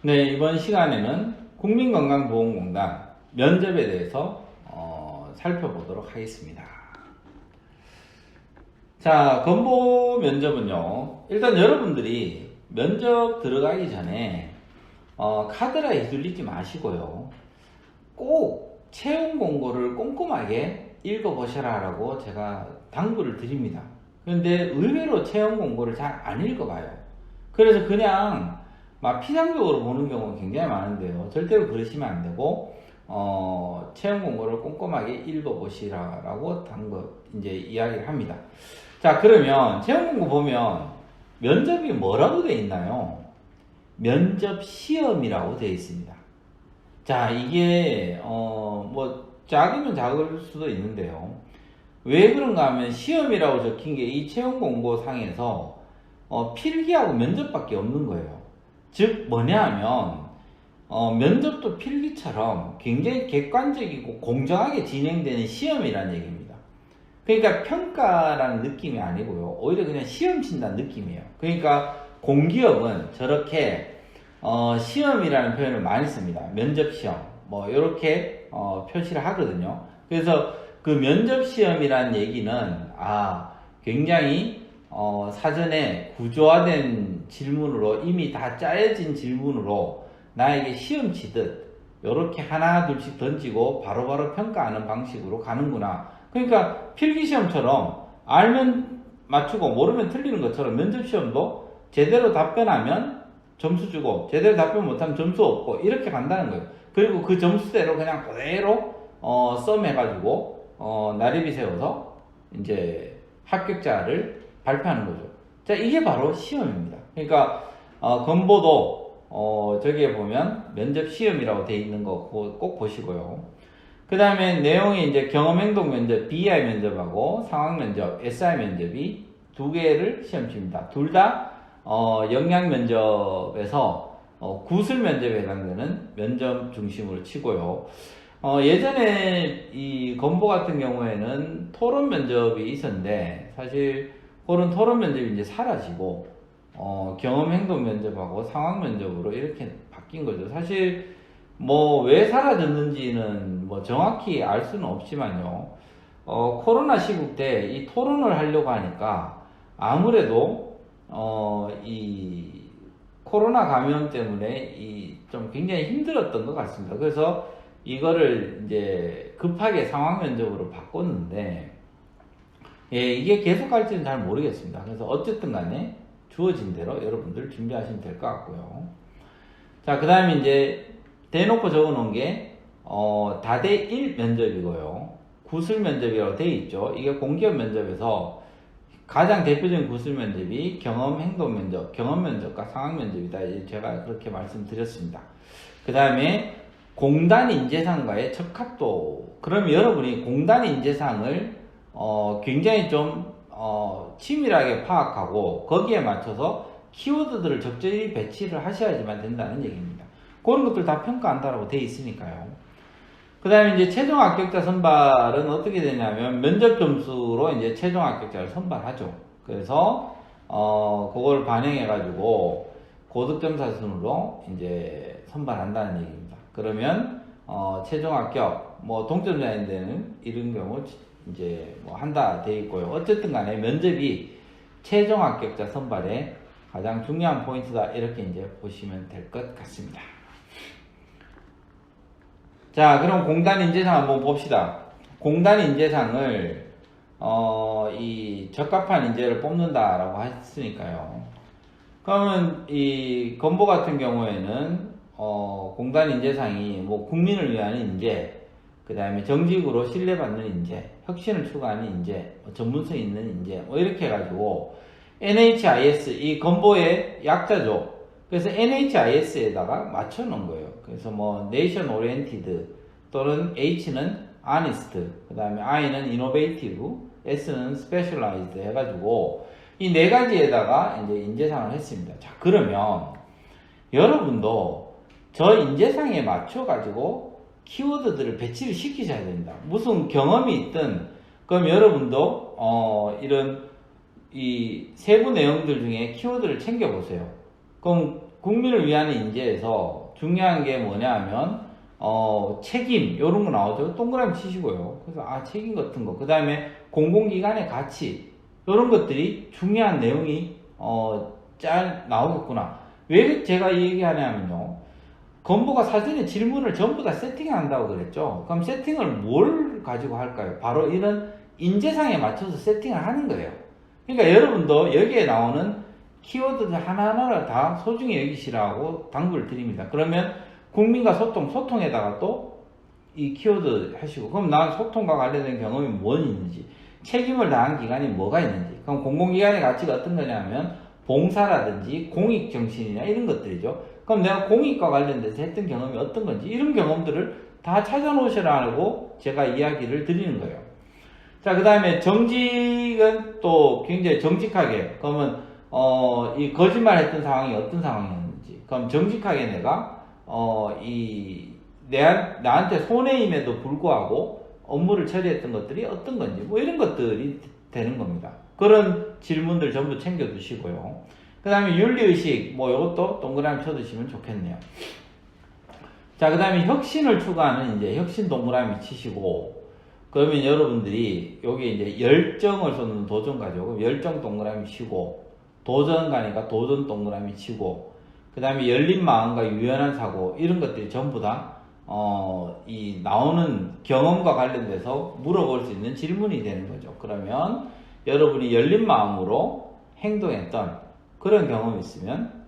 네, 이번 시간에는 국민건강보험공단 면접에 대해서 살펴보도록 하겠습니다. 자, 건보 면접은요, 일단 여러분들이 면접 들어가기 전에 카드라 휘둘리지 마시고요. 꼭 채용 공고를 꼼꼼하게 읽어보셔라 라고 제가 당부를 드립니다. 그런데 의외로 채용 공고를 잘 안 읽어봐요. 그래서 그냥 막 피상적으로 보는 경우가 굉장히 많은데요. 절대로 그러시면 안 되고, 채용 공고를 꼼꼼하게 읽어보시라라고 이제 이야기를 합니다. 자, 그러면 채용 공고 보면 면접이 뭐라고 되어 있나요? 면접 시험이라고 되어 있습니다. 자, 이게, 뭐, 작으면 작을 수도 있는데요. 왜 그런가 하면 시험이라고 적힌 게 이 채용 공고 상에서 필기하고 면접밖에 없는 거예요. 즉 뭐냐 하면 면접도 필기처럼 굉장히 객관적이고 공정하게 진행되는 시험이라는 얘기입니다. 그러니까 평가라는 느낌이 아니고요. 오히려 그냥 시험 친다는 느낌이에요. 그러니까 공기업은 저렇게 시험이라는 표현을 많이 씁니다. 면접 시험 뭐 이렇게 표시를 하거든요. 그래서 그 면접 시험이라는 얘기는 굉장히 사전에 구조화된 질문으로 이미 다 짜여진 질문으로 나에게 시험 치듯 이렇게 하나 둘씩 던지고 바로바로 평가하는 방식으로 가는구나. 그러니까 필기시험처럼 알면 맞추고 모르면 틀리는 것처럼 면접시험도 제대로 답변하면 점수 주고 제대로 답변 못하면 점수 없고 이렇게 간다는 거예요. 그리고 그 점수대로 그냥 그대로 썸 해가지고 나래비 세워서 이제 합격자를 발표하는 거죠. 자, 이게 바로 시험입니다. 그러니까 건보도 저기에 보면 면접 시험이라고 되어 있는 거 꼭 보시고요. 그 다음에 내용이 이제 경험행동 면접, BI 면접하고 상황 면접, SI 면접이 두 개를 시험 칩니다. 둘 다 역량 면접에서 구술 면접에 해당되는 면접 중심으로 치고요. 예전에 이 건보 같은 경우에는 토론 면접이 있었는데 사실 그런 토론 면접이 이제 사라지고 경험 행동 면접하고 상황 면접으로 이렇게 바뀐 거죠. 사실 뭐 왜 사라졌는지는 뭐 정확히 알 수는 없지만요. 코로나 시국 때 이 토론을 하려고 하니까 아무래도 이 코로나 감염 때문에 이 좀 굉장히 힘들었던 것 같습니다. 그래서 이거를 이제 급하게 상황 면접으로 바꿨는데 이게 계속 갈지는 잘 모르겠습니다. 그래서 어쨌든 간에 주어진 대로 여러분들 준비하시면 될 것 같고요. 자, 그 다음에 이제 대놓고 적어 놓은 게 다대 1 면접이고요. 구술 면접이라고 되어 있죠. 이게 공기업 면접에서 가장 대표적인 구술 면접이 경험 행동 면접, 경험 면접과 상황 면접이다. 제가 그렇게 말씀드렸습니다. 그 다음에 공단 인재상과의 적합도. 그럼 여러분이 공단 인재상을 굉장히 좀 치밀하게 파악하고 거기에 맞춰서 키워드들을 적절히 배치를 하셔야지만 된다는 얘기입니다. 그런 것들 다 평가한다라고 되어 있으니까요. 그 다음에 이제 최종 합격자 선발은 어떻게 되냐면 면접 점수로 이제 최종 합격자를 선발하죠. 그래서 그걸 반영해가지고 고득점사 순으로 이제 선발한다는 얘기입니다. 그러면 최종 합격 뭐 동점자인데는 이런 경우 이제 뭐 한다 돼 있고요. 어쨌든 간에 면접이 최종 합격자 선발에 가장 중요한 포인트다 이렇게 이제 보시면 될 것 같습니다. 자, 그럼 공단 인재상 한번 봅시다. 공단 인재상을 이 적합한 인재를 뽑는다라고 했으니까요. 그러면 이 건보 같은 경우에는 공단 인재상이 뭐 국민을 위한 인재, 그 다음에 정직으로 신뢰받는 인재, 혁신을 추구하는 인재, 전문성 있는 인재, 뭐 이렇게 해가지고 NHIS, 이 건보의 약자죠. 그래서 NHIS에다가 맞춰놓은 거예요. 그래서 뭐 Nation Oriented 또는 H는 Honest, 그 다음에 I는 Innovative, S는 Specialized 해가지고 이 네 가지에다가 이제 인재상을 했습니다. 자, 그러면 여러분도 저 인재상에 맞춰가지고 키워드들을 배치를 시키셔야 됩니다. 무슨 경험이 있든 그럼 여러분도 이런 이 세부 내용들 중에 키워드를 챙겨보세요. 그럼 국민을 위한 인재에서 중요한 게 뭐냐 하면 책임 요런 거 나오죠. 동그라미 치시고요. 그래서 책임 같은 거, 그 다음에 공공기관의 가치 요런 것들이 중요한 내용이 잘 나오겠구나. 왜 제가 이 얘기하냐면요, 건보가 사전에 질문을 전부 다 세팅한다고 그랬죠. 그럼 세팅을 뭘 가지고 할까요? 바로 이런 인재상에 맞춰서 세팅을 하는 거예요. 그러니까 여러분도 여기에 나오는 키워드들 하나하나를 다 소중히 여기시라고 당부를 드립니다. 그러면 국민과 소통에다가 또 이 키워드 하시고, 그럼 난 소통과 관련된 경험이 뭐 있는지, 책임을 다한 기관이 뭐가 있는지, 그럼 공공기관의 가치가 어떤 거냐면 봉사라든지 공익정신이나 이런 것들이죠. 그럼 내가 공익과 관련돼서 했던 경험이 어떤 건지, 이런 경험들을 다 찾아놓으시라고 제가 이야기를 드리는 거예요. 자, 그 다음에 정직은 또 굉장히 정직하게, 그러면 이 거짓말 했던 상황이 어떤 상황이었는지, 그럼 정직하게 내가 나한테 손해임에도 불구하고 업무를 처리했던 것들이 어떤 건지, 뭐 이런 것들이 되는 겁니다. 그런 질문들 전부 챙겨 두시고요. 그 다음에 윤리의식, 뭐 이것도 동그라미 쳐두시면 좋겠네요. 자, 그 다음에 혁신을 추구하는 이제 혁신 동그라미 치시고, 그러면 여러분들이 여기 이제 열정을 쏟는 도전가죠. 그럼 열정 동그라미 치고, 도전가니까 도전 동그라미 치고, 그 다음에 열린 마음과 유연한 사고, 이런 것들이 전부 다 이 나오는 경험과 관련돼서 물어볼 수 있는 질문이 되는 거죠. 그러면 여러분이 열린 마음으로 행동했던 그런 경험이 있으면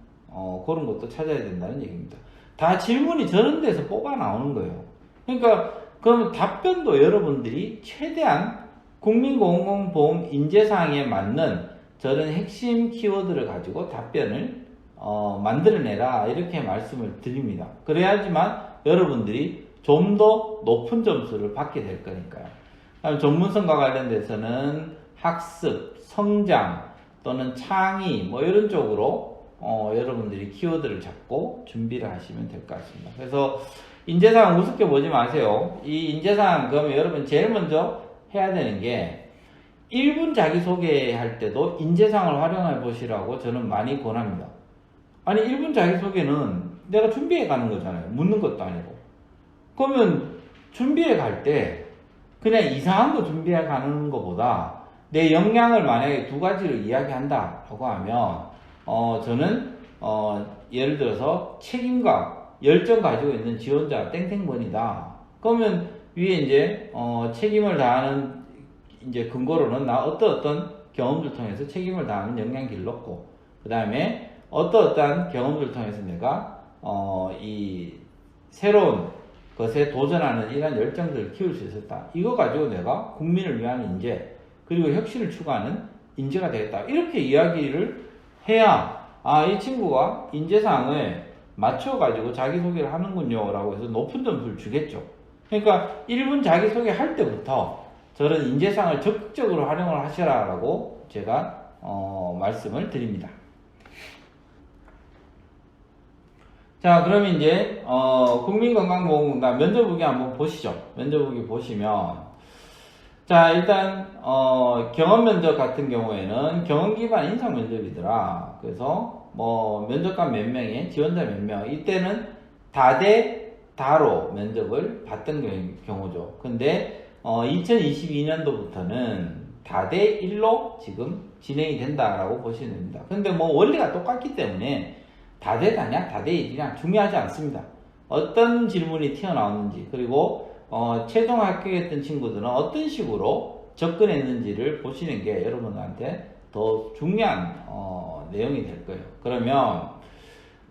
그런 것도 찾아야 된다는 얘기입니다. 다 질문이 저런 데서 뽑아 나오는 거예요. 그러니까 그러면 답변도 여러분들이 최대한 국민공공보험 인재사항에 맞는 저런 핵심 키워드를 가지고 답변을 만들어내라, 이렇게 말씀을 드립니다. 그래야지만 여러분들이 좀 더 높은 점수를 받게 될 거니까요. 전문성과 관련돼서는 학습, 성장 또는 창의 뭐 이런 쪽으로 여러분들이 키워드를 잡고 준비를 하시면 될 것 같습니다. 그래서 인재사항 우습게 보지 마세요. 이 인재사항 그러면 여러분 제일 먼저 해야 되는 게 1분 자기소개할 때도 인재사항을 활용해 보시라고 저는 많이 권합니다. 아니 1분 자기소개는 내가 준비해 가는 거잖아요. 묻는 것도 아니고. 그러면 준비해 갈 때 그냥 이상한 거 준비해 가는 것보다 내 역량을 만약에 두 가지를 이야기한다 라고 하면 저는 예를 들어서 책임과 열정 가지고 있는 지원자 땡땡번이다. 그러면 위에 이제 책임을 다하는 이제 근거로는 나 어떤 경험들 통해서 책임을 다하는 역량기를 넣고, 그 다음에 어떠한 경험들을 통해서 내가 이 새로운 것에 도전하는 이런 열정들을 키울 수 있었다. 이거 가지고 내가 국민을 위한 인재, 그리고 혁신을 추구하는 인재가 되겠다. 이렇게 이야기를 해야 이 친구가 인재상을 맞춰가지고 자기소개를 하는군요 라고 해서 높은 점수를 주겠죠. 그러니까 1분 자기소개 할 때부터 저런 인재상을 적극적으로 활용을 하시라 라고 제가 말씀을 드립니다. 자, 그러면 이제 국민건강보험공단 면접보기 한번 보시죠. 면접보기 보시면, 자, 일단 경험면접 같은 경우에는 경험기반 인상면접이더라. 그래서 뭐 면접관 몇 명에 지원자 몇 명, 이때는 다대 다로 면접을 받던 경우죠. 근데 2022년도부터는 다대 1로 지금 진행이 된다라고 보시면 됩니다. 근데 뭐 원리가 똑같기 때문에 다대 다냐 다대 1이냐 중요하지 않습니다. 어떤 질문이 튀어나왔는지, 그리고 최종 합격했던 친구들은 어떤 식으로 접근했는지를 보시는 게 여러분한테 더 중요한 내용이 될 거예요. 그러면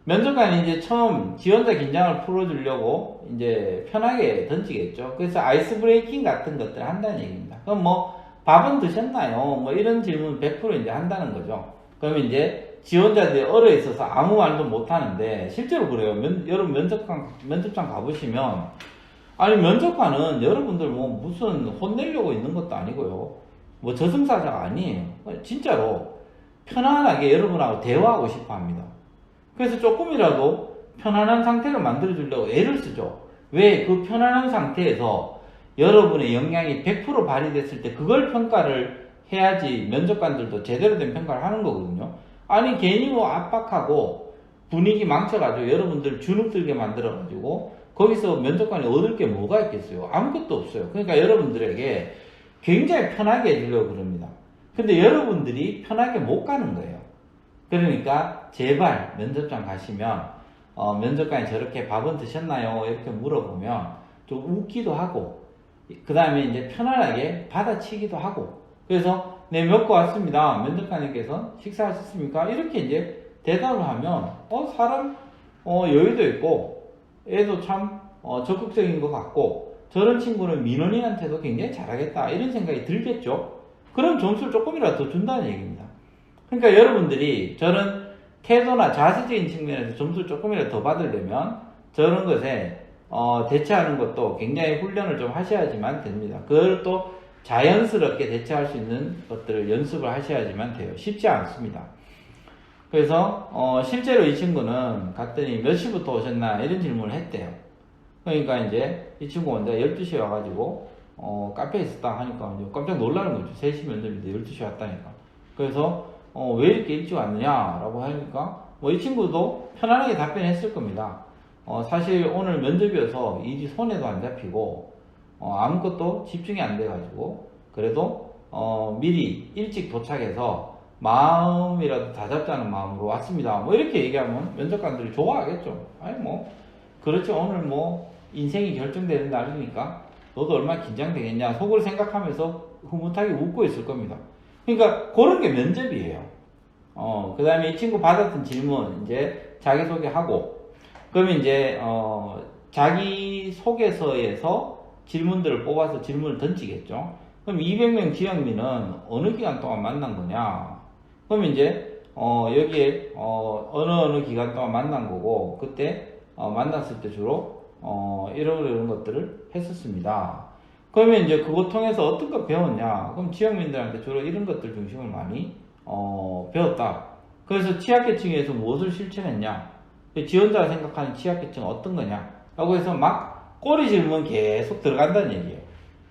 면접관이 이제 처음 지원자 긴장을 풀어주려고 이제 편하게 던지겠죠. 그래서 아이스 브레이킹 같은 것들을 한다는 얘기입니다. 그럼 뭐 밥은 드셨나요? 뭐 이런 질문 100% 이제 한다는 거죠. 그러면 이제 지원자들이 얼어 있어서 아무 말도 못 하는데, 실제로 그래요. 여러분 면접장 가보시면, 아니 면접관은 여러분들 뭐 무슨 혼내려고 있는 것도 아니고요, 뭐 저승사자가 아니에요. 진짜로 편안하게 여러분하고 대화하고 싶어 합니다. 그래서 조금이라도 편안한 상태를 만들어 주려고 애를 쓰죠. 왜? 그 편안한 상태에서 여러분의 역량이 100% 발휘됐을 때 그걸 평가를 해야지 면접관들도 제대로 된 평가를 하는 거거든요. 아니 괜히 뭐 압박하고 분위기 망쳐가지고 여러분들 주눅들게 만들어가지고 거기서 면접관이 얻을 게 뭐가 있겠어요? 아무것도 없어요. 그러니까 여러분들에게 굉장히 편하게 해주려고 그럽니다. 근데 여러분들이 편하게 못 가는 거예요. 그러니까 제발 면접장 가시면 면접관이 저렇게 밥은 드셨나요? 이렇게 물어보면 좀 웃기도 하고 그 다음에 이제 편안하게 받아치기도 하고 그래서 네, 몇 거 왔습니다. 면접관님께서 식사하셨습니까? 이렇게 이제 대답을 하면 사람 여유도 있고 애도 참 적극적인 것 같고 저런 친구는 민원인한테도 굉장히 잘하겠다 이런 생각이 들겠죠. 그럼 점수를 조금이라도 더 준다는 얘기입니다. 그러니까 여러분들이 저런 태도나 자세적인 측면에서 점수를 조금이라도 더 받으려면 저런 것에 대처하는 것도 굉장히 훈련을 좀 하셔야지만 됩니다. 그걸 또 자연스럽게 대처할 수 있는 것들을 연습을 하셔야지만 돼요. 쉽지 않습니다. 그래서 실제로 이 친구는 갔더니 몇 시부터 오셨나 이런 질문을 했대요. 그러니까 이제 이 친구 혼자 12시에 와가지고 카페에 있었다 하니까 이제 깜짝 놀라는 거죠. 3시 면접인데 12시에 왔다니까. 그래서 왜 이렇게 일찍 왔느냐라고 하니까 뭐 이 친구도 편안하게 답변했을 겁니다. 사실 오늘 면접이어서 일이 손에도 안 잡히고 아무것도 집중이 안 돼가지고 그래도 미리 일찍 도착해서 마음이라도 다잡자는 마음으로 왔습니다. 뭐 이렇게 얘기하면 면접관들이 좋아하겠죠. 아니 뭐 그렇지 오늘 뭐 인생이 결정되는 날이니까 너도 얼마나 긴장되겠냐 속으로 생각하면서 흐뭇하게 웃고 있을 겁니다. 그러니까 그런 게 면접이에요. 그 다음에 이 친구 받았던 질문 이제 자기소개하고 그러면 이제 자기소개서에서 질문들을 뽑아서 질문을 던지겠죠. 그럼 200명 지역민은 어느 기간 동안 만난 거냐? 그러면 이제 여기에 어느 기간 동안 만난 거고 그때 만났을 때 주로 이런 것들을 했었습니다. 그러면 이제 그거 통해서 어떤 거 배웠냐? 그럼 지역민들한테 주로 이런 것들 중심을 많이 배웠다. 그래서 취약계층에서 무엇을 실천했냐? 지원자가 생각하는 취약계층은 어떤 거냐? 라고 해서 막 꼬리 질문 계속 들어간다는 얘기예요.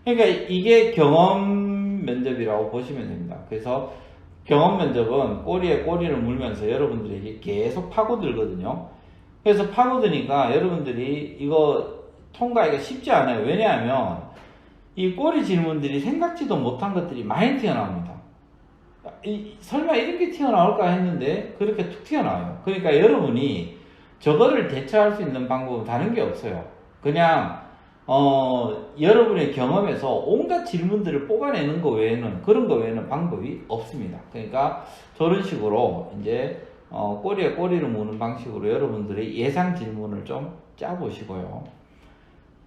그러니까 이게 경험 면접이라고 보시면 됩니다. 그래서 경험 면접은 꼬리에 꼬리를 물면서 여러분들에게 계속 파고들거든요. 그래서 파고드니까 여러분들이 이거 통과하기가 쉽지 않아요. 왜냐하면 이 꼬리 질문들이 생각지도 못한 것들이 많이 튀어나옵니다. 설마 이런 게 튀어나올까 했는데 그렇게 툭 튀어나와요. 그러니까 여러분이 저거를 대처할 수 있는 방법은 다른 게 없어요. 그냥 여러분의 경험에서 온갖 질문들을 뽑아내는 거 외에는 그런 거 외에는 방법이 없습니다. 그러니까 저런 식으로 이제 꼬리에 꼬리를 무는 방식으로 여러분들의 예상 질문을 좀 짜보시고요.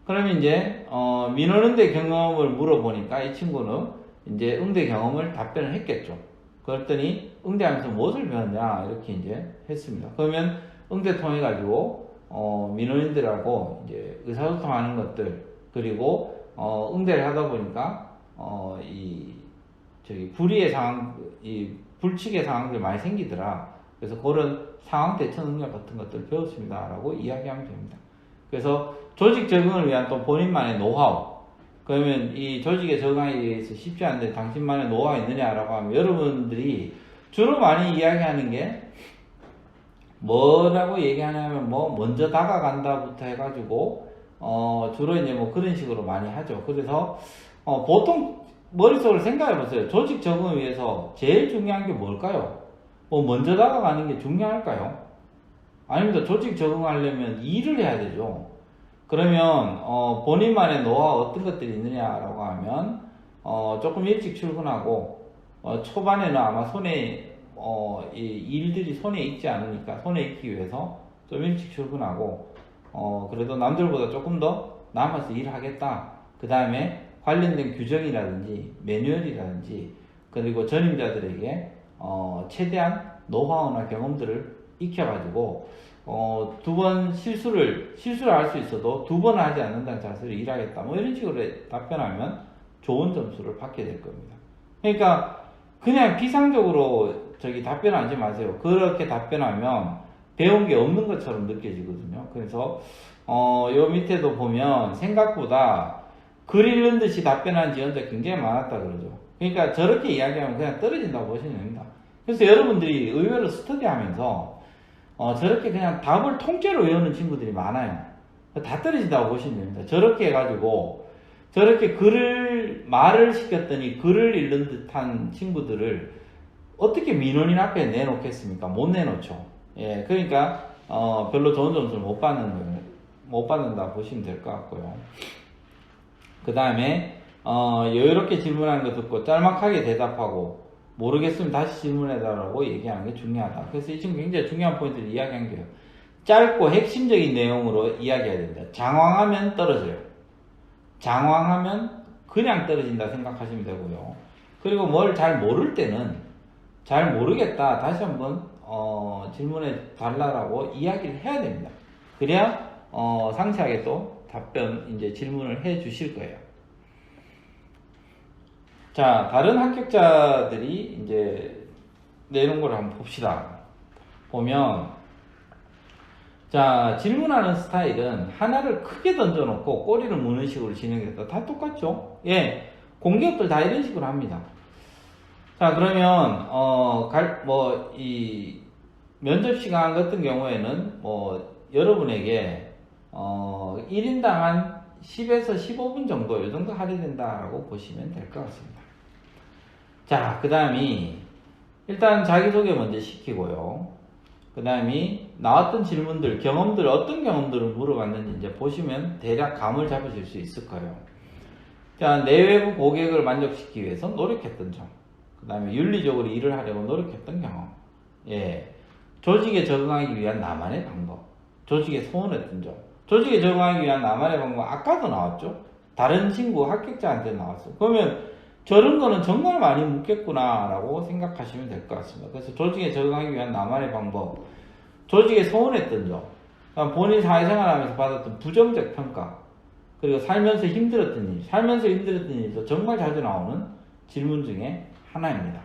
그러면 이제 민원응대 경험을 물어보니까 이 친구는 이제 응대 경험을 답변을 했겠죠. 그랬더니 응대하면서 무엇을 배웠냐 이렇게 이제 했습니다. 그러면 응대 통해 가지고 민원인들하고 이제 의사소통하는 것들 그리고 응대를 하다 보니까 불의의 상황, 불측의 상황들이 많이 생기더라. 그래서 그런 상황 대처 능력 같은 것들을 배웠습니다라고 이야기하면 됩니다. 그래서 조직 적응을 위한 또 본인만의 노하우. 그러면 이 조직에 적응하기 위해서 쉽지 않은데 당신만의 노하우가 있느냐라고 하면 여러분들이 주로 많이 이야기하는 게 뭐라고 얘기하냐면 먼저 다가간다부터 해가지고 주로 이제 뭐 그런 식으로 많이 하죠. 그래서 보통 머릿속으로 생각해 보세요. 조직 적응을 위해서 제일 중요한 게 뭘까요? 먼저 다가가는 게 중요할까요? 아닙니다. 조직 적응하려면 일을 해야 되죠. 그러면 본인만의 노하우 어떤 것들이 있느냐라고 하면 조금 일찍 출근하고 초반에는 아마 이 일들이 손에 익지 않으니까 손에 익기 위해서 좀 일찍 출근하고 그래도 남들보다 조금 더 남아서 일하겠다. 그 다음에 관련된 규정이라든지 매뉴얼이라든지 그리고 전임자들에게 최대한 노하우나 경험들을 익혀가지고 두 번 실수를 할 수 있어도 두 번 하지 않는다는 자세로 일하겠다. 뭐 이런 식으로 답변하면 좋은 점수를 받게 될 겁니다. 그러니까 그냥 피상적으로 답변하지 마세요. 그렇게 답변하면 배운 게 없는 것처럼 느껴지거든요. 그래서 요 밑에도 보면 생각보다 글 읽는 듯이 답변한 지원자 굉장히 많았다 그러죠. 그러니까 저렇게 이야기하면 그냥 떨어진다고 보시면 됩니다. 그래서 여러분들이 의외로 스터디하면서 저렇게 그냥 답을 통째로 외우는 친구들이 많아요. 다 떨어진다고 보시면 됩니다. 저렇게 해가지고 저렇게 말을 시켰더니 글을 읽는 듯한 친구들을 어떻게 민원인 앞에 내놓겠습니까? 못 내놓죠. 예, 그러니까 별로 좋은 점수를 못 받는다 보시면 될 것 같고요. 그 다음에 여유롭게 질문하는 거 듣고 짤막하게 대답하고 모르겠으면 다시 질문해달라고 얘기하는 게 중요하다. 그래서 이 친구 굉장히 중요한 포인트를 이야기한 게요. 짧고 핵심적인 내용으로 이야기해야 됩니다. 장황하면 떨어져요. 장황하면 그냥 떨어진다 생각하시면 되고요. 그리고 뭘 잘 모를 때는 잘 모르겠다 다시 한번 질문해 달라고 이야기를 해야 됩니다. 그래야 상세하게 또 답변 이제 질문을 해 주실 거예요. 자, 다른 합격자들이 이제 내놓은 걸 한번 봅시다. 보면 자, 질문하는 스타일은 하나를 크게 던져놓고 꼬리를 무는 식으로 진행했다. 다 똑같죠? 예, 공기업들 다 이런 식으로 합니다. 자, 그러면 이 면접 시간 같은 경우에는 여러분에게 1인당 한 10에서 15분 정도 이 정도 할애된다라고 보시면 될 것 같습니다. 자, 그 다음이 일단 자기소개 먼저 시키고요. 그 다음이 나왔던 질문들, 경험들, 어떤 경험들을 물어봤는지 이제 보시면 대략 감을 잡으실 수 있을 거예요. 자, 내외부 고객을 만족시키기 위해서 노력했던 점. 그 다음에 윤리적으로 일을 하려고 노력했던 경험. 예. 조직에 적응하기 위한 나만의 방법. 조직에 소원했던 점. 조직에 적응하기 위한 나만의 방법. 아까도 나왔죠? 다른 친구 합격자한테 나왔어요. 그러면 저런 거는 정말 많이 묻겠구나라고 생각하시면 될 것 같습니다. 그래서 조직에 적응하기 위한 나만의 방법, 조직에 소원했던 점, 본인 사회생활하면서 받았던 부정적 평가, 그리고 살면서 힘들었던 일, 살면서 힘들었던 일도 정말 자주 나오는 질문 중에 하나입니다.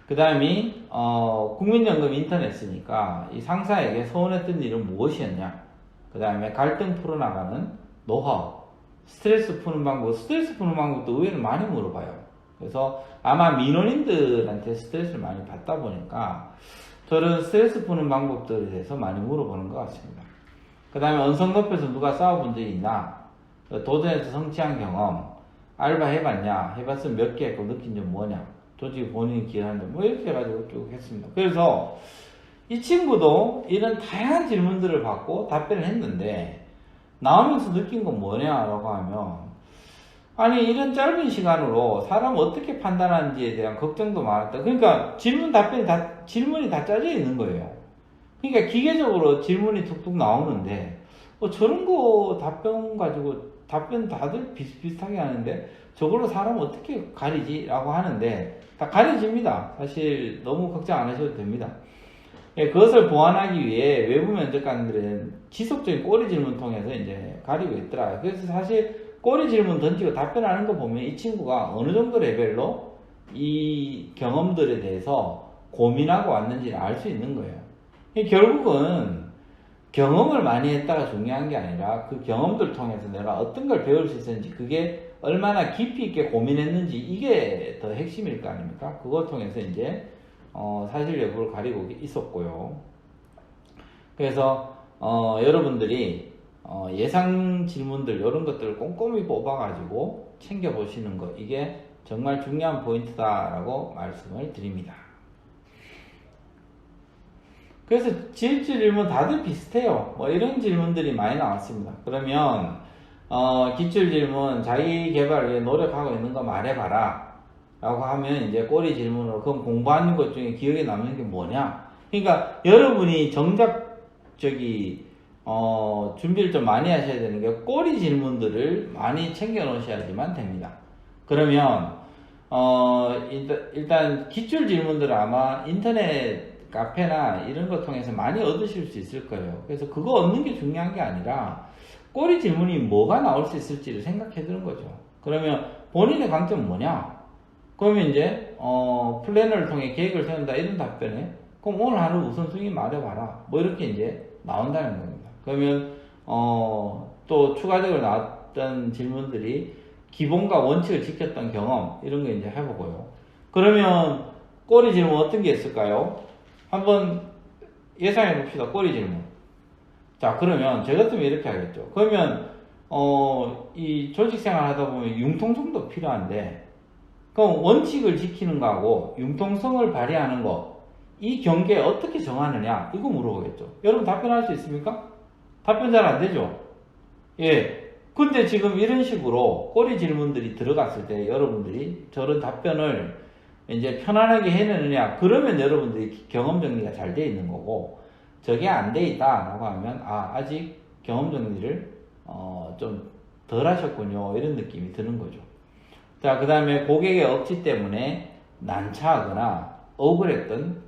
그 다음이 국민연금 인터넷 쓰니까 이 상사에게 소원했던 일은 무엇이었냐, 그 다음에 갈등 풀어나가는 노하우, 스트레스 푸는 방법도 의외로 많이 물어봐요. 그래서 아마 민원인들한테 스트레스를 많이 받다 보니까 저런 스트레스 푸는 방법들에 대해서 많이 물어보는 것 같습니다. 그 다음에 언성 높여서 누가 싸워본 적이 있나, 도전에서 성취한 경험, 알바 해봤냐, 해봤으면 몇 개 했고 느낀 점 뭐냐, 조직이 본인이 기여하는 점, 이렇게 해가지고 쭉 했습니다. 그래서 이 친구도 이런 다양한 질문들을 받고 답변을 했는데 나오면서 느낀 건 뭐냐라고 하면, 아니 이런 짧은 시간으로 사람 어떻게 판단하는지에 대한 걱정도 많았다. 그러니까 질문이 다 짜져 있는 거예요. 그러니까 기계적으로 질문이 툭툭 나오는데 저런 거 답변 가지고 답변 다들 비슷비슷하게 하는데 저걸로 사람 어떻게 가리지? 라고 하는데 다 가려집니다. 사실 너무 걱정 안 하셔도 됩니다. 예, 그것을 보완하기 위해 외부 면접관들은 지속적인 꼬리 질문 통해서 이제 가리고 있더라. 그래서 사실 꼬리 질문 던지고 답변하는 거 보면 이 친구가 어느 정도 레벨로 이 경험들에 대해서 고민하고 왔는지를 알 수 있는 거예요. 결국은 경험을 많이 했다가 중요한 게 아니라 그 경험들 통해서 내가 어떤 걸 배울 수 있었는지, 그게 얼마나 깊이 있게 고민했는지, 이게 더 핵심일 거 아닙니까? 그걸 통해서 이제 사실 여부를 가리고 있었고요. 그래서 여러분들이 예상 질문들 이런 것들을 꼼꼼히 뽑아가지고 챙겨보시는 거, 이게 정말 중요한 포인트다라고 말씀을 드립니다. 그래서 지입질 질문 다들 비슷해요. 이런 질문들이 많이 나왔습니다. 그러면 기출 질문, 자기 개발을 위해 노력하고 있는 거 말해봐라 라고 하면 이제 꼬리 질문으로, 그럼 공부하는 것 중에 기억에 남는 게 뭐냐? 그러니까 여러분이 정작 준비를 좀 많이 하셔야 되는 게 꼬리 질문들을 많이 챙겨 놓으셔야지만 됩니다. 그러면 일단 기출 질문들은 아마 인터넷 카페나 이런 거 통해서 많이 얻으실 수 있을 거예요. 그래서 그거 얻는 게 중요한 게 아니라 꼬리 질문이 뭐가 나올 수 있을지를 생각해 두는 거죠. 그러면 본인의 강점은 뭐냐? 그러면 이제 플래너를 통해 계획을 세운다, 이런 답변에 그럼 오늘 하루 우선순위 말해봐라, 이렇게 이제 나온다는 겁니다. 그러면 또 추가적으로 나왔던 질문들이 기본과 원칙을 지켰던 경험, 이런 거 이제 해보고요. 그러면 꼬리 질문 어떤 게 있을까요? 한번 예상해 봅시다. 꼬리 질문. 자, 그러면 저 같으면 이렇게 하겠죠. 그러면 이 조직 생활 하다 보면 융통성도 필요한데, 그럼 원칙을 지키는 거하고 융통성을 발휘하는 거, 이 경계 어떻게 정하느냐, 이거 물어보겠죠. 여러분 답변할 수 있습니까? 답변 잘 안 되죠? 예. 근데 지금 이런 식으로 꼬리 질문들이 들어갔을 때 여러분들이 저런 답변을 이제 편안하게 해내느냐, 그러면 여러분들이 경험 정리가 잘 돼 있는 거고, 저게 안 돼 있다라고 하면, 아직 경험 정리를 좀 덜 하셨군요, 이런 느낌이 드는 거죠. 자, 그 다음에 고객의 억지 때문에 난처하거나 억울했던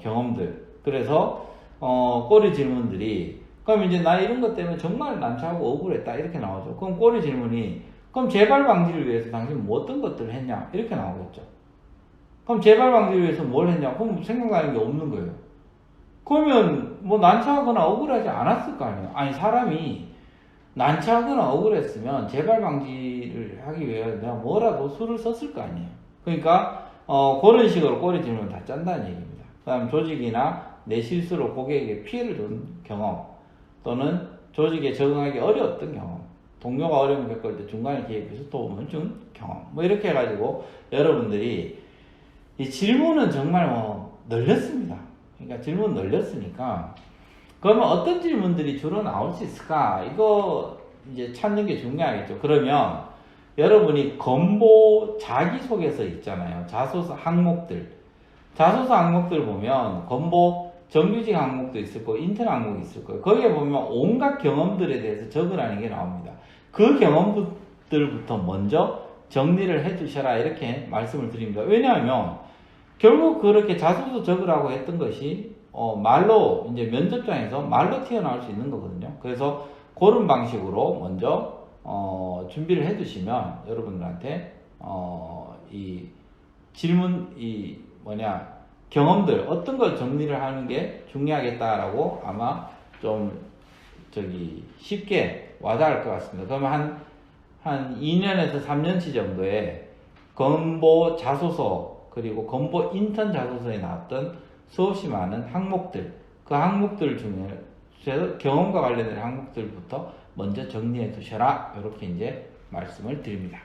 경험들. 그래서 꼬리 질문들이, 그럼 이제 나 이런 것 때문에 정말 난처하고 억울했다, 이렇게 나오죠. 그럼 꼬리 질문이, 그럼 재발 방지를 위해서 당신 뭐 어떤 것들을 했냐, 이렇게 나오겠죠. 그럼 재발 방지를 위해서 뭘 했냐, 그럼 생각나는 게 없는 거예요. 그러면 뭐 난처하거나 억울하지 않았을 거 아니에요. 아니, 사람이 난처하거나 억울했으면 재발 방지를 하기 위해 내가 뭐라도 수를 썼을 거 아니에요. 그러니까 그런 식으로 꼬리 질문을 다 짠다는 얘기입니다. 그 다음 조직이나 내 실수로 고객에게 피해를 준 경험, 또는 조직에 적응하기 어려웠던 경험, 동료가 어려움을 겪을 때 중간에 개입해서 도움을 준 경험, 뭐 이렇게 해가지고 여러분들이 이 질문은 정말 널렸습니다. 그러니까 질문 널렸으니까, 그러면 어떤 질문들이 주로 나올 수 있을까? 이거 이제 찾는 게 중요하겠죠. 그러면 여러분이 건보 자기소개서 있잖아요. 자소서 항목들. 자소서 항목들 보면 건보 정규직 항목도 있을 거고 인턴 항목이 있을 거예요. 거기에 보면 온갖 경험들에 대해서 적으라는 게 나옵니다. 그 경험들부터 먼저 정리를 해 두셔라, 이렇게 말씀을 드립니다. 왜냐하면 결국 그렇게 자소서 적으라고 했던 것이 말로, 이제 면접장에서 말로 튀어나올 수 있는 거거든요. 그래서 그런 방식으로 먼저 준비를 해 두시면 여러분들한테 이 질문, 경험들 어떤 걸 정리를 하는 게 중요하겠다라고 아마 좀 쉽게 와닿을 것 같습니다. 그러면 한 2년에서 3년치 정도의 건보 자소서, 그리고 건보 인턴 자소서에 나왔던 수없이 많은 항목들, 그 항목들 중에서 경험과 관련된 항목들부터 먼저 정리해 두셔라, 이렇게 이제 말씀을 드립니다.